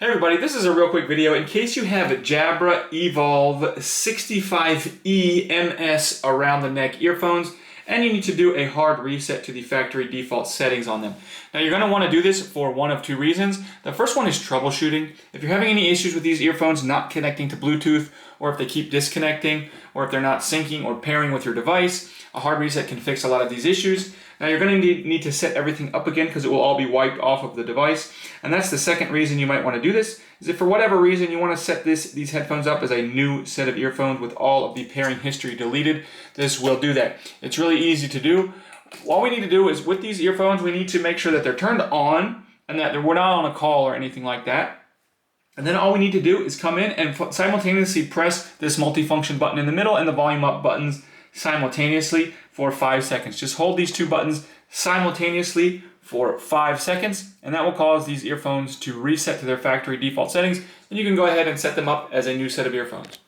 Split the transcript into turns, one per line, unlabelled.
Hey everybody, this is a real quick video in case you have Jabra Evolve 65E MS around the neck earphones and you need to do a hard reset to the factory default settings on them. Now you're going to want to do this for one of two reasons. The first one is troubleshooting. If you're having any issues with these earphones not connecting to Bluetooth, or if they keep disconnecting, or if they're not syncing or pairing with your device, a hard reset can fix a lot of these issues. Now you're going to need to set everything up again because it will all be wiped off of the device. And that's the second reason you might want to do this, is if for whatever reason you want to set these headphones up as a new set of earphones with all of the pairing history deleted, this will do that. It's really easy to do. All we need to do is with these earphones, we need to make sure that they're turned on and that we're not on a call or anything like that. And then all we need to do is come in and simultaneously press this multifunction button in the middle and the volume up buttons simultaneously for 5 seconds. Just hold these two buttons simultaneously for 5 seconds, and that will cause these earphones to reset to their factory default settings, and you can go ahead and set them up as a new set of earphones.